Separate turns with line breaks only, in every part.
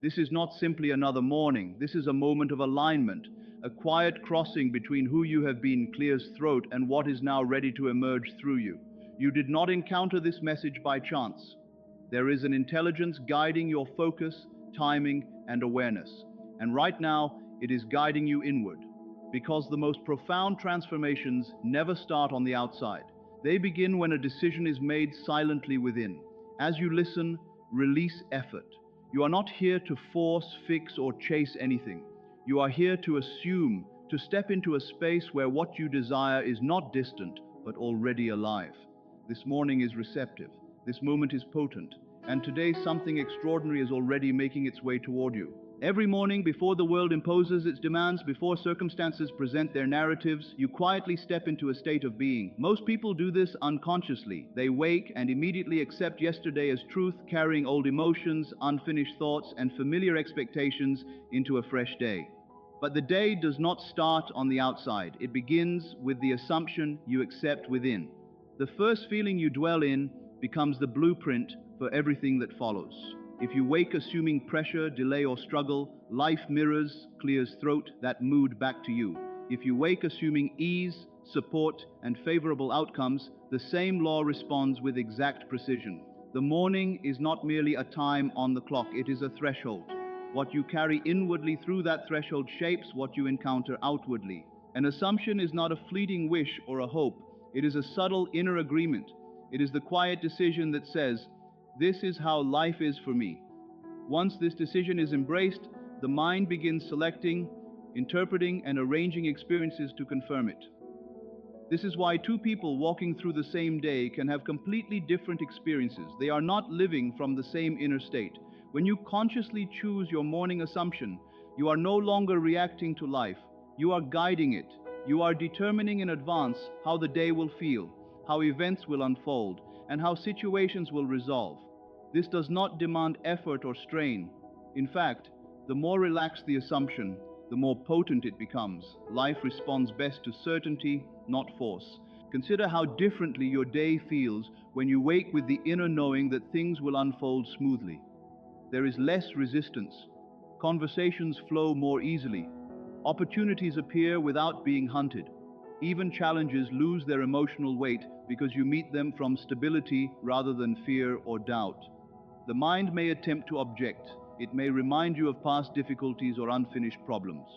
This is not simply another morning. This is a moment of alignment, a quiet crossing between who you have been clear's throat and what is now ready to emerge through you. You did not encounter this message by chance. There is an intelligence guiding your focus, timing, and awareness. And right now, it is guiding you inward. Because the most profound transformations never start on the outside. They begin when a decision is made silently within. As you listen, release effort. You are not here to force, fix, or chase anything. You are here to assume, to step into a space where what you desire is not distant, but already alive. This morning is receptive. This moment is potent. And today something extraordinary is already making its way toward you. Every morning, before the world imposes its demands, before circumstances present their narratives, you quietly step into a state of being. Most people do this unconsciously. They wake and immediately accept yesterday as truth, carrying old emotions, unfinished thoughts, and familiar expectations into a fresh day. But the day does not start on the outside. It begins with the assumption you accept within. The first feeling you dwell in becomes the blueprint for everything that follows. If you wake assuming pressure, delay, or struggle, life mirrors, clears throat, that mood back to you. If you wake assuming ease, support, and favorable outcomes, the same law responds with exact precision. The morning is not merely a time on the clock, it is a threshold. What you carry inwardly through that threshold shapes what you encounter outwardly. An assumption is not a fleeting wish or a hope, it is a subtle inner agreement. It is the quiet decision that says, "This is how life is for me." Once this decision is embraced, the mind begins selecting, interpreting, and arranging experiences to confirm it. This is why two people walking through the same day can have completely different experiences. They are not living from the same inner state. When you consciously choose your morning assumption, you are no longer reacting to life. You are guiding it. You are determining in advance how the day will feel, how events will unfold, and how situations will resolve. This does not demand effort or strain. In fact, the more relaxed the assumption, the more potent it becomes. Life responds best to certainty, not force. Consider how differently your day feels when you wake with the inner knowing that things will unfold smoothly. There is less resistance. Conversations flow more easily. Opportunities appear without being hunted. Even challenges lose their emotional weight because you meet them from stability rather than fear or doubt. The mind may attempt to object. It may remind you of past difficulties or unfinished problems.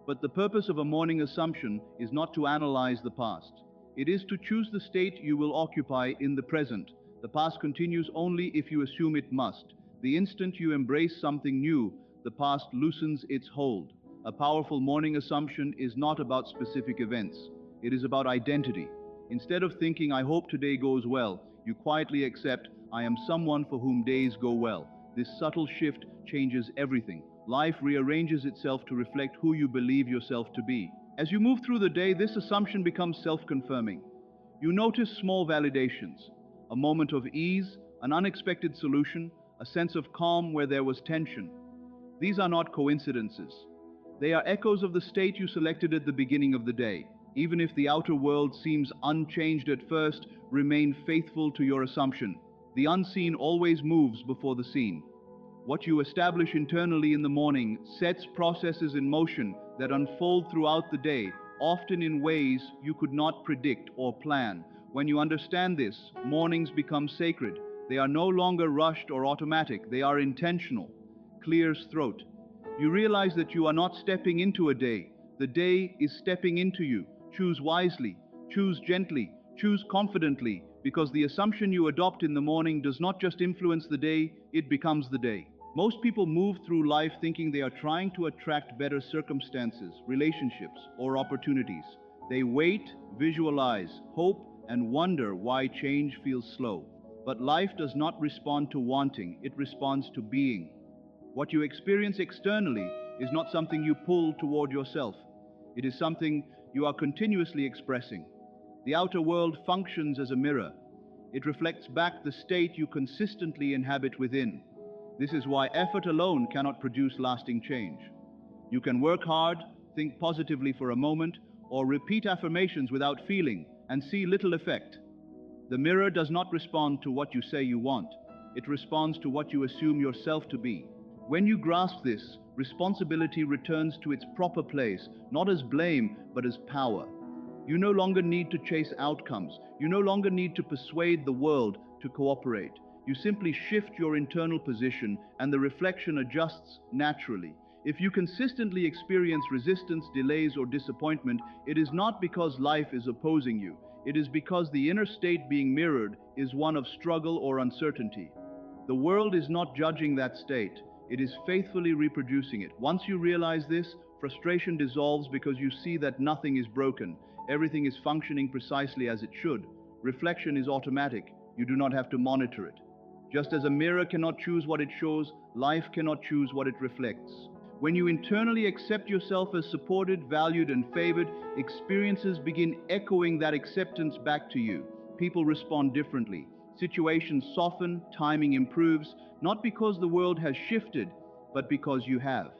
But the purpose of a morning assumption is not to analyze the past. It is to choose the state you will occupy in the present. The past continues only if you assume it must. The instant you embrace something new, the past loosens its hold. A powerful morning assumption is not about specific events. It is about identity. Instead of thinking, "I hope today goes well," you quietly accept, "I am someone for whom days go well." This subtle shift changes everything. Life rearranges itself to reflect who you believe yourself to be. As you move through the day, this assumption becomes self-confirming. You notice small validations, a moment of ease, an unexpected solution, a sense of calm where there was tension. These are not coincidences. They are echoes of the state you selected at the beginning of the day. Even if the outer world seems unchanged at first, remain faithful to your assumption. The unseen always moves before the seen. What you establish internally in the morning sets processes in motion that unfold throughout the day, often in ways you could not predict or plan. When you understand this, mornings become sacred. They are no longer rushed or automatic. They are intentional. Clears throat. You realize that you are not stepping into a day. The day is stepping into you. Choose wisely, choose gently, choose confidently, because the assumption you adopt in the morning does not just influence the day, it becomes the day. Most people move through life thinking they are trying to attract better circumstances, relationships, or opportunities. They wait, visualize, hope, and wonder why change feels slow. But life does not respond to wanting, it responds to being. What you experience externally is not something you pull toward yourself. It is something you are continuously expressing. The outer world functions as a mirror. It reflects back the state you consistently inhabit within. This is why effort alone cannot produce lasting change. You can work hard, think positively for a moment, or repeat affirmations without feeling and see little effect. The mirror does not respond to what you say you want. It responds to what you assume yourself to be. When you grasp this, responsibility returns to its proper place, not as blame, but as power. You no longer need to chase outcomes. You no longer need to persuade the world to cooperate. You simply shift your internal position and the reflection adjusts naturally. If you consistently experience resistance, delays, or disappointment, it is not because life is opposing you. It is because the inner state being mirrored is one of struggle or uncertainty. The world is not judging that state, it is faithfully reproducing it. Once you realize this, frustration dissolves because you see that nothing is broken, everything is functioning precisely as it should. Reflection is automatic, you do not have to monitor it. Just as a mirror cannot choose what it shows, life cannot choose what it reflects. When you internally accept yourself as supported, valued, and favored, experiences begin echoing that acceptance back to you. People respond differently. Situations soften, timing improves, not because the world has shifted, but because you have.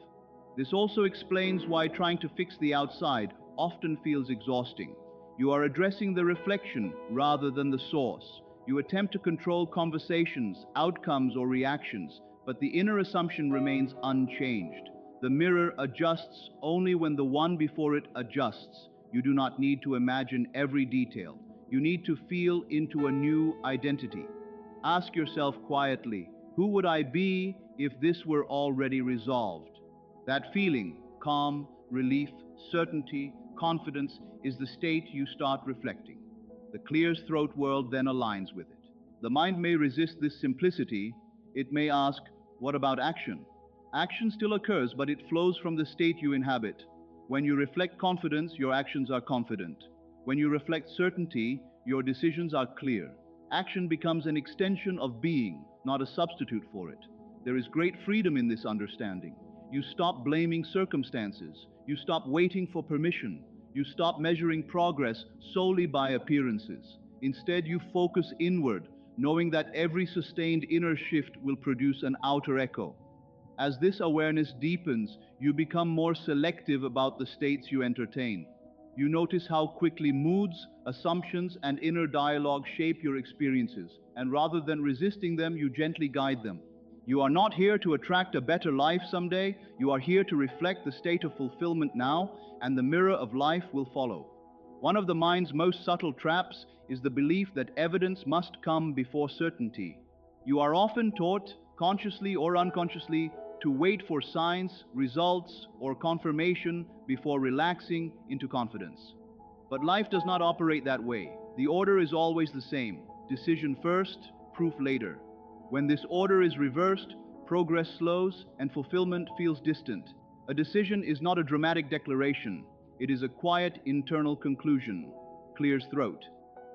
This also explains why trying to fix the outside often feels exhausting. You are addressing the reflection rather than the source. You attempt to control conversations, outcomes, or reactions, but the inner assumption remains unchanged. The mirror adjusts only when the one before it adjusts. You do not need to imagine every detail. You need to feel into a new identity. Ask yourself quietly, who would I be if this were already resolved? That feeling, calm, relief, certainty, confidence, is the state you start reflecting. The clear throat world then aligns with it. The mind may resist this simplicity. It may ask, what about action? Action still occurs, but it flows from the state you inhabit. When you reflect confidence, your actions are confident. When you reflect certainty, your decisions are clear. Action becomes an extension of being, not a substitute for it. There is great freedom in this understanding. You stop blaming circumstances. You stop waiting for permission. You stop measuring progress solely by appearances. Instead, you focus inward, knowing that every sustained inner shift will produce an outer echo. As this awareness deepens, you become more selective about the states you entertain. You notice how quickly moods, assumptions, and inner dialogue shape your experiences, and rather than resisting them, you gently guide them. You are not here to attract a better life someday, you are here to reflect the state of fulfillment now, and the mirror of life will follow. One of the mind's most subtle traps is the belief that evidence must come before certainty. You are often taught, consciously or unconsciously, to wait for signs, results, or confirmation before relaxing into confidence. But life does not operate that way. The order is always the same: decision first, proof later. When this order is reversed, progress slows and fulfillment feels distant. A decision is not a dramatic declaration. It is a quiet internal conclusion. Clears throat.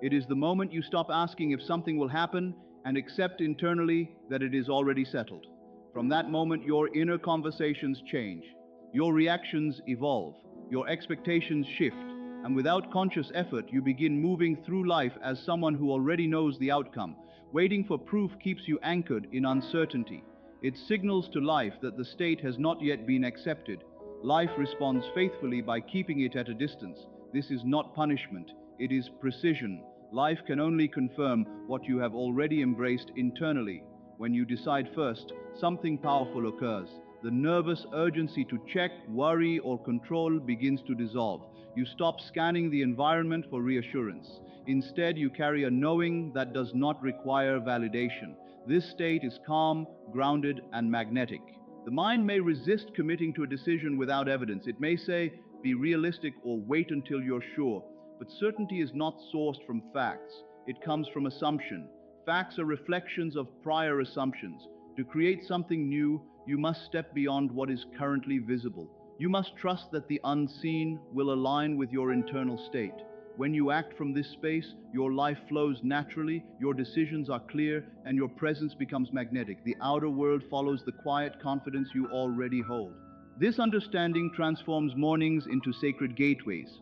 It is the moment you stop asking if something will happen and accept internally that it is already settled. From that moment, your inner conversations change. Your reactions evolve. Your expectations shift. And without conscious effort, you begin moving through life as someone who already knows the outcome. Waiting for proof keeps you anchored in uncertainty. It signals to life that the state has not yet been accepted. Life responds faithfully by keeping it at a distance. This is not punishment, it is precision. Life can only confirm what you have already embraced internally. When you decide first, something powerful occurs. The nervous urgency to check, worry, or control begins to dissolve. You stop scanning the environment for reassurance. Instead, you carry a knowing that does not require validation. This state is calm, grounded, and magnetic. The mind may resist committing to a decision without evidence. It may say, be realistic or wait until you're sure. But certainty is not sourced from facts. It comes from assumption. Facts are reflections of prior assumptions. To create something new, you must step beyond what is currently visible. You must trust that the unseen will align with your internal state. When you act from this space, your life flows naturally, your decisions are clear, and your presence becomes magnetic. The outer world follows the quiet confidence you already hold. This understanding transforms mornings into sacred gateways.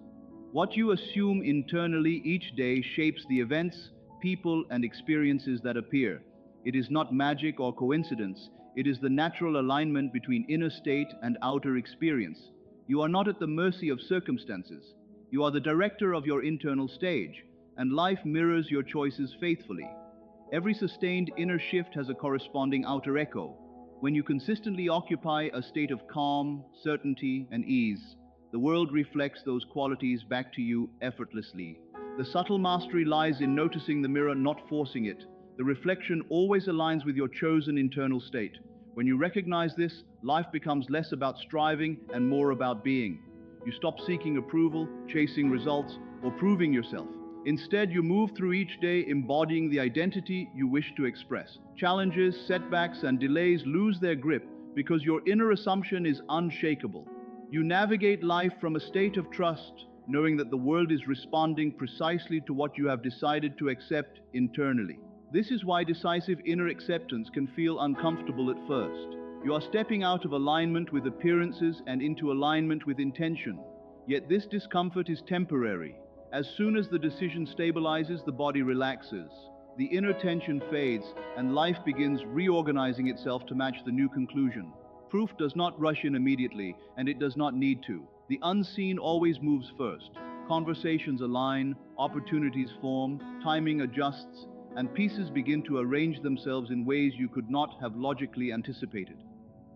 What you assume internally each day shapes the events, people, and experiences that appear. It is not magic or coincidence. It is the natural alignment between inner state and outer experience. You are not at the mercy of circumstances. You are the director of your internal stage, and life mirrors your choices faithfully. Every sustained inner shift has a corresponding outer echo. When you consistently occupy a state of calm, certainty, and ease, the world reflects those qualities back to you effortlessly. The subtle mastery lies in noticing the mirror, not forcing it. The reflection always aligns with your chosen internal state. When you recognize this, life becomes less about striving and more about being. You stop seeking approval, chasing results, or proving yourself. Instead, you move through each day embodying the identity you wish to express. Challenges, setbacks, and delays lose their grip because your inner assumption is unshakable. You navigate life from a state of trust, knowing that the world is responding precisely to what you have decided to accept internally. This is why decisive inner acceptance can feel uncomfortable at first. You are stepping out of alignment with appearances and into alignment with intention. Yet this discomfort is temporary. As soon as the decision stabilizes, the body relaxes. The inner tension fades, and life begins reorganizing itself to match the new conclusion. Proof does not rush in immediately, and it does not need to. The unseen always moves first. Conversations align, opportunities form, timing adjusts, and pieces begin to arrange themselves in ways you could not have logically anticipated.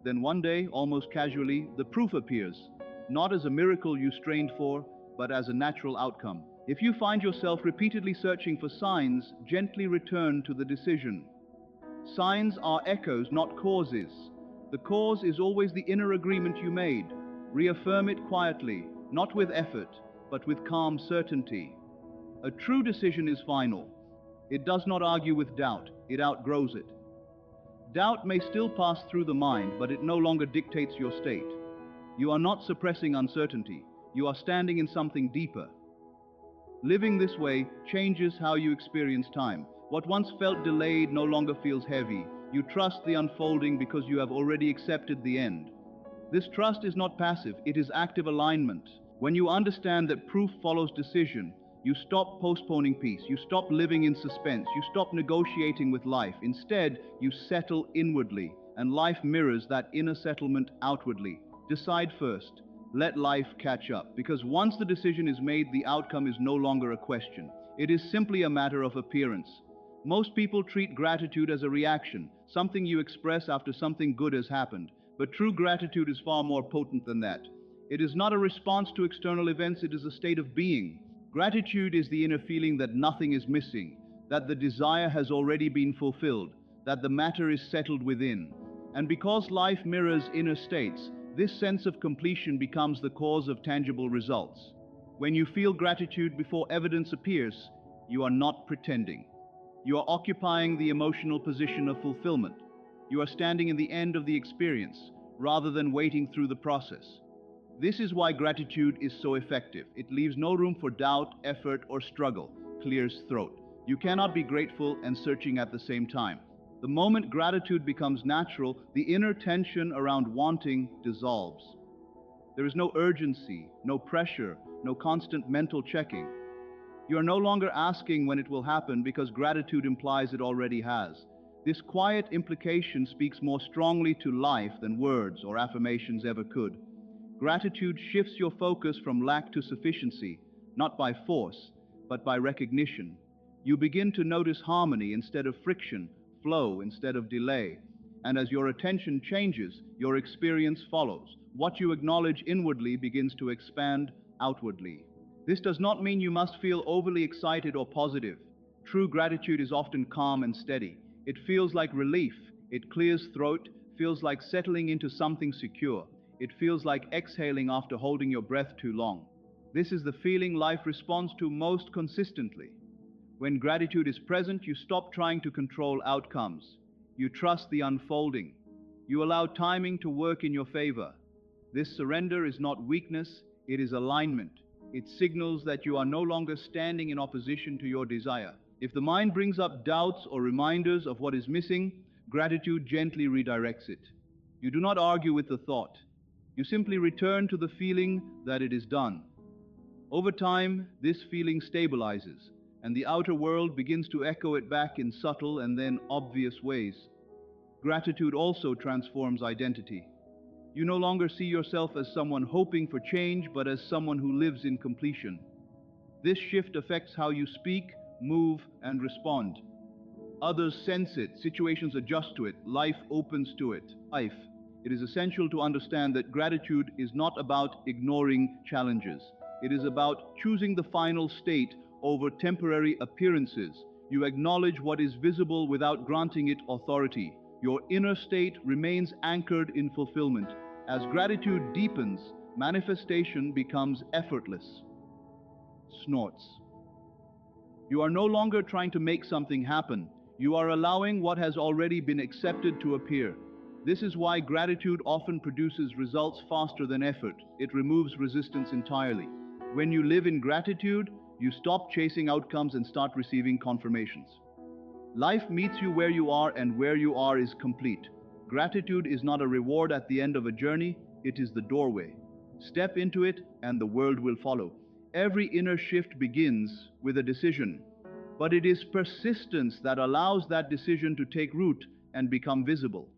Then one day, almost casually, the proof appears, not as a miracle you strained for, but as a natural outcome. If you find yourself repeatedly searching for signs, gently return to the decision. Signs are echoes, not causes. The cause is always the inner agreement you made. Reaffirm it quietly, not with effort, but with calm certainty. A true decision is final. It does not argue with doubt, it outgrows it. Doubt may still pass through the mind, but it no longer dictates your state. You are not suppressing uncertainty, you are standing in something deeper. Living this way changes how you experience time. What once felt delayed no longer feels heavy. You trust the unfolding because you have already accepted the end. This trust is not passive, it is active alignment. When you understand that proof follows decision, you stop postponing peace, you stop living in suspense, you stop negotiating with life. Instead, you settle inwardly, and life mirrors that inner settlement outwardly. Decide first. Let life catch up, because once the decision is made, the outcome is no longer a question. It is simply a matter of appearance. Most people treat gratitude as a reaction, something you express after something good has happened. But true gratitude is far more potent than that. It is not a response to external events, it is a state of being. Gratitude is the inner feeling that nothing is missing, that the desire has already been fulfilled, that the matter is settled within. And because life mirrors inner states, this sense of completion becomes the cause of tangible results. When you feel gratitude before evidence appears, you are not pretending. You are occupying the emotional position of fulfillment. You are standing in the end of the experience, rather than waiting through the process. This is why gratitude is so effective. It leaves no room for doubt, effort, or struggle, clears throat. You cannot be grateful and searching at the same time. The moment gratitude becomes natural, the inner tension around wanting dissolves. There is no urgency, no pressure, no constant mental checking. You are no longer asking when it will happen because gratitude implies it already has. This quiet implication speaks more strongly to life than words or affirmations ever could. Gratitude shifts your focus from lack to sufficiency, not by force, but by recognition. You begin to notice harmony instead of friction, flow instead of delay. And as your attention changes, your experience follows. What you acknowledge inwardly begins to expand outwardly. This does not mean you must feel overly excited or positive. True gratitude is often calm and steady. It feels like relief. It clears throat, feels like settling into something secure. It feels like exhaling after holding your breath too long. This is the feeling life responds to most consistently. When gratitude is present, you stop trying to control outcomes. You trust the unfolding. You allow timing to work in your favor. This surrender is not weakness, it is alignment. It signals that you are no longer standing in opposition to your desire. If the mind brings up doubts or reminders of what is missing, gratitude gently redirects it. You do not argue with the thought. You simply return to the feeling that it is done. Over time, this feeling stabilizes, and the outer world begins to echo it back in subtle and then obvious ways. Gratitude also transforms identity. You no longer see yourself as someone hoping for change, but as someone who lives in completion. This shift affects how you speak, move, and respond. Others sense it, situations adjust to it, life opens to it. It is essential to understand that gratitude is not about ignoring challenges. It is about choosing the final state over temporary appearances. You acknowledge what is visible without granting it authority. Your inner state remains anchored in fulfillment. As gratitude deepens, manifestation becomes effortless. Snorts. You are no longer trying to make something happen. You are allowing what has already been accepted to appear. This is why gratitude often produces results faster than effort. It removes resistance entirely. When you live in gratitude, you stop chasing outcomes and start receiving confirmations. Life meets you where you are, and where you are is complete. Gratitude is not a reward at the end of a journey, it is the doorway. Step into it and the world will follow. Every inner shift begins with a decision, but it is persistence that allows that decision to take root and become visible.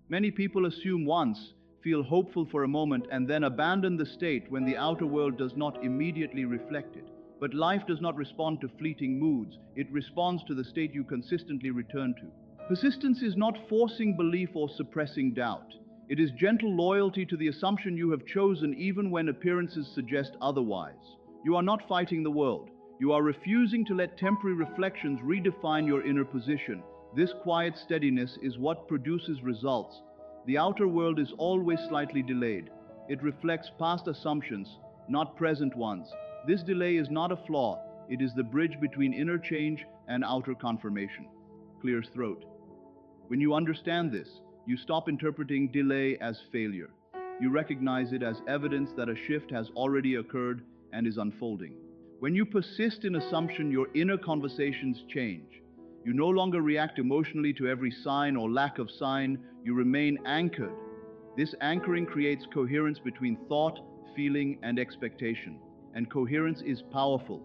Many people assume once, feel hopeful for a moment, and then abandon the state when the outer world does not immediately reflect it. But life does not respond to fleeting moods, it responds to the state you consistently return to. Persistence is not forcing belief or suppressing doubt. It is gentle loyalty to the assumption you have chosen even when appearances suggest otherwise. You are not fighting the world. You are refusing to let temporary reflections redefine your inner position. This quiet steadiness is what produces results. The outer world is always slightly delayed. It reflects past assumptions, not present ones. This delay is not a flaw. It is the bridge between inner change and outer confirmation. Clears throat. When you understand this, you stop interpreting delay as failure. You recognize it as evidence that a shift has already occurred and is unfolding. When you persist in assumption, your inner conversations change. You no longer react emotionally to every sign or lack of sign. You remain anchored. This anchoring creates coherence between thought, feeling, and expectation. And coherence is powerful.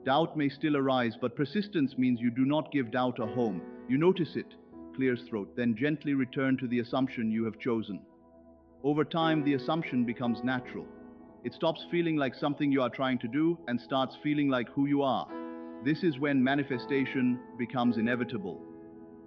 Doubt may still arise, but persistence means you do not give doubt a home. You notice it, clears throat, then gently return to the assumption you have chosen. Over time, the assumption becomes natural. It stops feeling like something you are trying to do and starts feeling like who you are. This is when manifestation becomes inevitable.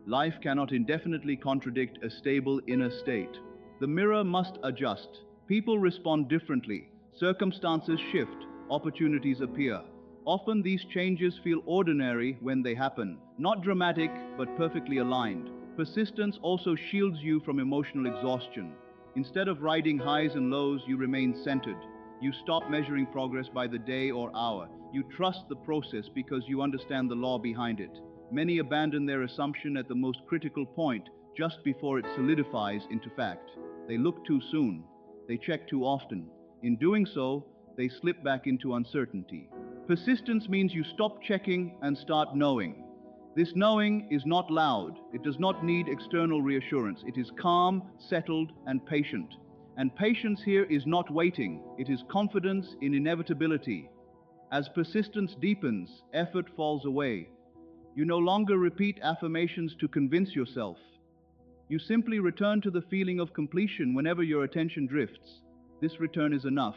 Life cannot indefinitely contradict a stable inner state. The mirror must adjust. People respond differently. Circumstances shift. Opportunities appear. Often these changes feel ordinary when they happen, not dramatic but perfectly aligned. Persistence also shields you from emotional exhaustion. Instead of riding highs and lows, you remain centered. You stop measuring progress by the day or hour. You trust the process because you understand the law behind it. Many abandon their assumption at the most critical point, just before it solidifies into fact. They look too soon. They check too often. In doing so, they slip back into uncertainty. Persistence means you stop checking and start knowing. This knowing is not loud. It does not need external reassurance. It is calm, settled, and patient. And patience here is not waiting. It is confidence in inevitability. As persistence deepens, effort falls away. You no longer repeat affirmations to convince yourself. You simply return to the feeling of completion whenever your attention drifts. This return is enough.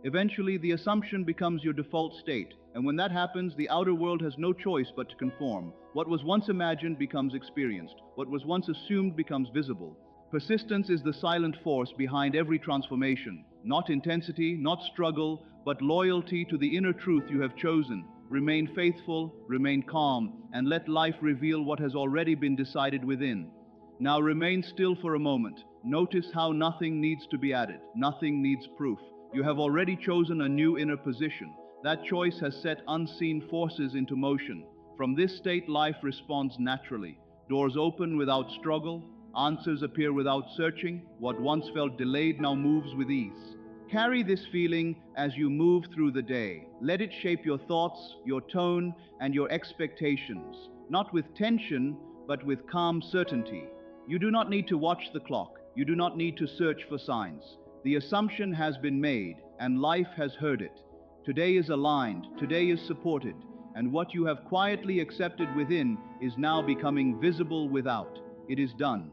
Eventually, the assumption becomes your default state, and when that happens, the outer world has no choice but to conform. What was once imagined becomes experienced. What was once assumed becomes visible. Persistence is the silent force behind every transformation. Not intensity, not struggle, but loyalty to the inner truth you have chosen. Remain faithful, remain calm, and let life reveal what has already been decided within. Now remain still for a moment. Notice how nothing needs to be added. Nothing needs proof. You have already chosen a new inner position. That choice has set unseen forces into motion. From this state, life responds naturally. Doors open without struggle. Answers appear without searching. What once felt delayed now moves with ease. Carry this feeling as you move through the day. Let it shape your thoughts, your tone, and your expectations. Not with tension, but with calm certainty. You do not need to watch the clock. You do not need to search for signs. The assumption has been made, and life has heard it. Today is aligned, today is supported, and what you have quietly accepted within is now becoming visible without. It is done.